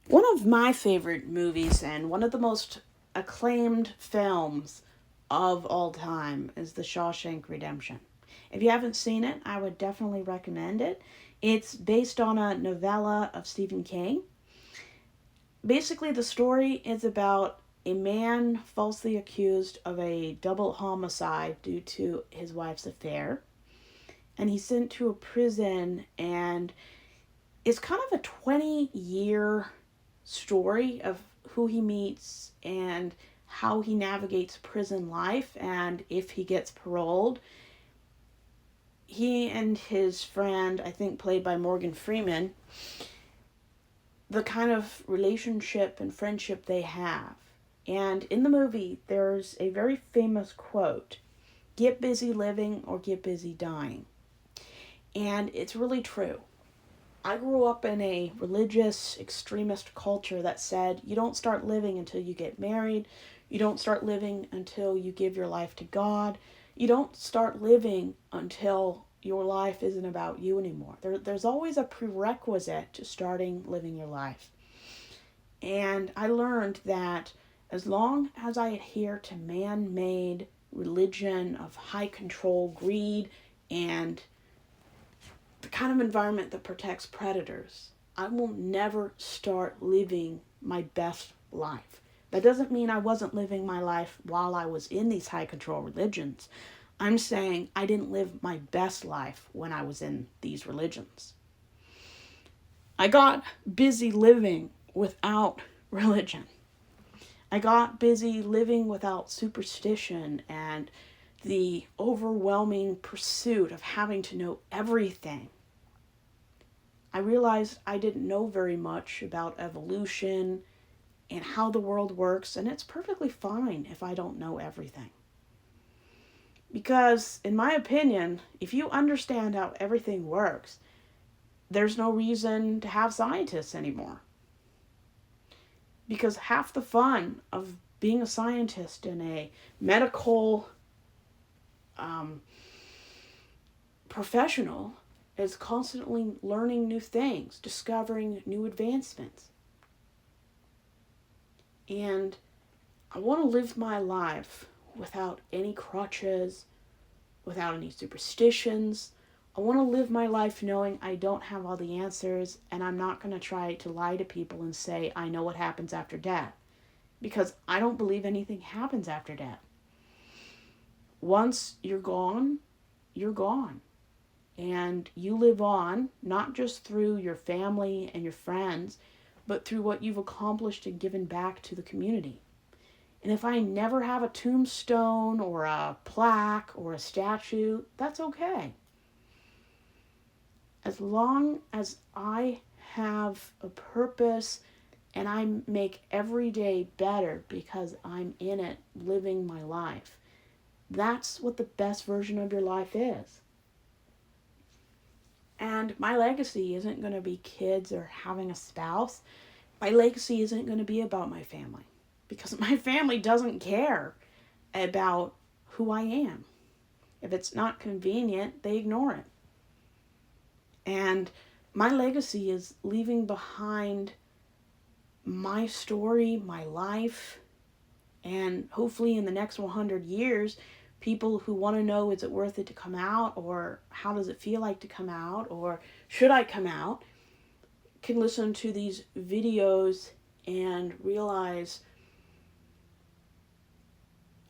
One of my favorite movies and one of the most acclaimed films of all time is The Shawshank Redemption. If you haven't seen it, I would definitely recommend it. It's based on a novella of Stephen King. Basically, the story is about a man falsely accused of a double homicide due to his wife's affair. And he's sent to a prison, and it's kind of a 20-year story of who he meets and how he navigates prison life and if he gets paroled. He and his friend, I think played by Morgan Freeman, the kind of relationship and friendship they have. And in the movie, there's a very famous quote: "Get busy living or get busy dying." And it's really true. I grew up in a religious extremist culture that said you don't start living until you get married, you don't start living until you give your life to God, you don't start living until your life isn't about you anymore. There's always a prerequisite to starting living your life. And I learned that as long as I adhere to man made religion of high control, greed, and the kind of environment that protects predators, I will never start living my best life. That doesn't mean I wasn't living my life while I was in these high control religions. I'm saying I didn't live my best life when I was in these religions. I got busy living without religion. I got busy living without superstition and the overwhelming pursuit of having to know everything. I realized I didn't know very much about evolution and how the world works, and it's perfectly fine if I don't know everything. Because, in my opinion, if you understand how everything works, there's no reason to have scientists anymore. Because half the fun of being a scientist in a medical professional is constantly learning new things, discovering new advancements. And I want to live my life without any crutches, without any superstitions. I want to live my life knowing I don't have all the answers, and I'm not going to try to lie to people and say I know what happens after death, because I don't believe anything happens after death. Once you're gone, you're gone. And you live on, not just through your family and your friends, but through what you've accomplished and given back to the community. And if I never have a tombstone or a plaque or a statue, that's okay. As long as I have a purpose and I make every day better because I'm in it, living my life, that's what the best version of your life is. And my legacy isn't going to be kids or having a spouse. My legacy isn't going to be about my family, because my family doesn't care about who I am. If it's not convenient, they ignore it. And my legacy is leaving behind my story, my life, and hopefully in the next 100 years, people who want to know, is it worth it to come out, or how does it feel like to come out, or should I come out, can listen to these videos and realize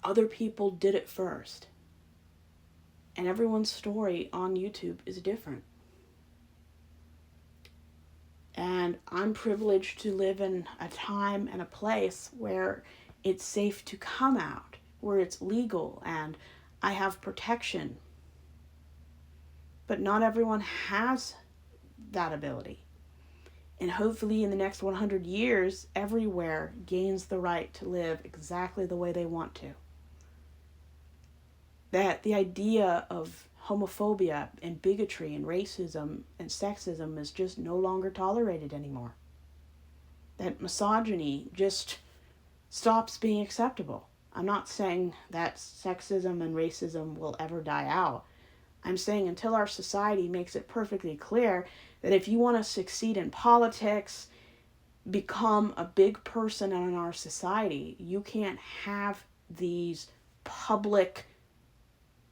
other people did it first. And everyone's story on YouTube is different. And I'm privileged to live in a time and a place where it's safe to come out, where it's legal and I have protection. But not everyone has that ability. And hopefully in the next 100 years, everywhere gains the right to live exactly the way they want to. That the idea of homophobia and bigotry and racism and sexism is just no longer tolerated anymore. That misogyny just stops being acceptable. I'm not saying that sexism and racism will ever die out. I'm saying until our society makes it perfectly clear that if you want to succeed in politics, become a big person in our society, you can't have these public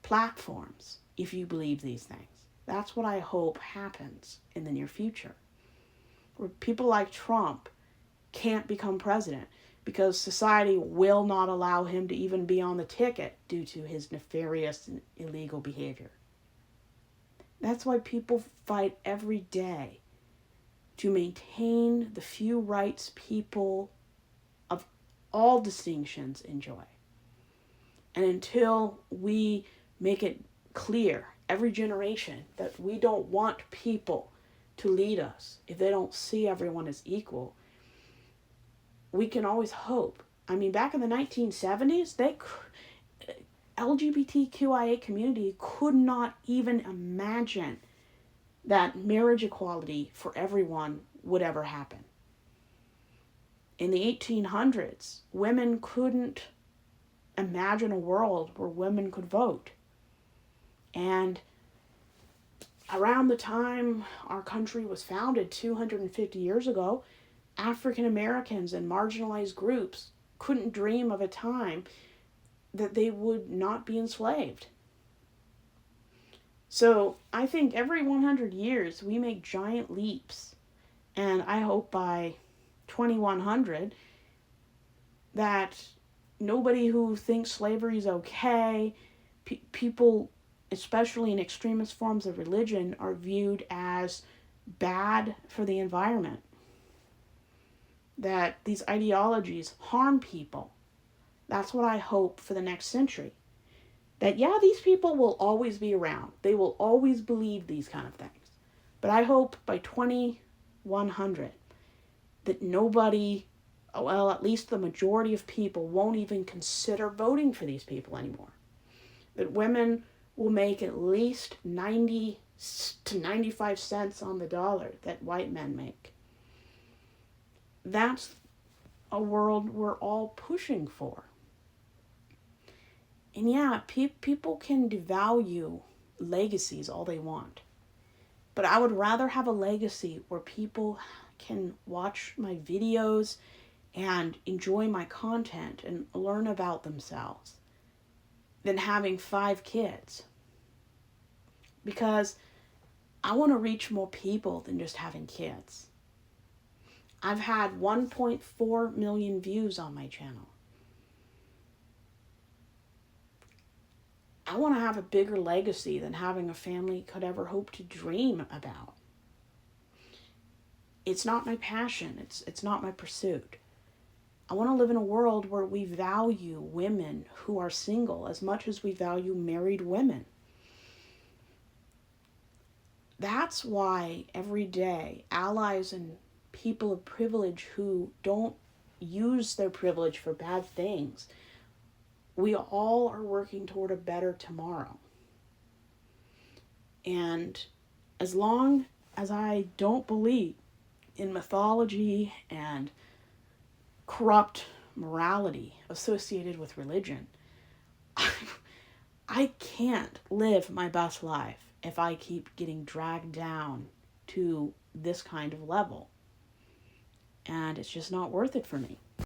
platforms if you believe these things. That's what I hope happens in the near future, where people like Trump can't become president because society will not allow him to even be on the ticket due to his nefarious and illegal behavior. That's why people fight every day to maintain the few rights people of all distinctions enjoy. And until we make it clear, every generation, that we don't want people to lead us if they don't see everyone as equal, we can always hope. I mean, back in the 1970s, LGBTQIA community could not even imagine that marriage equality for everyone would ever happen. In the 1800s, women couldn't imagine a world where women could vote. And around the time our country was founded 250 years ago, African Americans and marginalized groups couldn't dream of a time that they would not be enslaved. So I think every 100 years we make giant leaps. And I hope by 2100 that nobody who thinks slavery is okay, people, especially in extremist forms of religion, are viewed as bad for the environment. That these ideologies harm people. That's what I hope for the next century. That, yeah, these people will always be around. They will always believe these kind of things. But I hope by 2100 that nobody, well, at least the majority of people, won't even consider voting for these people anymore. That women will make at least 90 to 95 cents on the dollar that white men make. That's a world we're all pushing for. And yeah, people can devalue legacies all they want. But I would rather have a legacy where people can watch my videos and enjoy my content and learn about themselves than having 5 kids. Because I want to reach more people than just having kids. I've had 1.4 million views on my channel. I want to have a bigger legacy than having a family could ever hope to dream about. It's not my passion. It's not my pursuit. I want to live in a world where we value women who are single as much as we value married women. That's why every day allies and people of privilege who don't use their privilege for bad things, we all are working toward a better tomorrow. And as long as I don't believe in mythology and corrupt morality associated with religion, I can't live my best life if I keep getting dragged down to this kind of level. And it's just not worth it for me.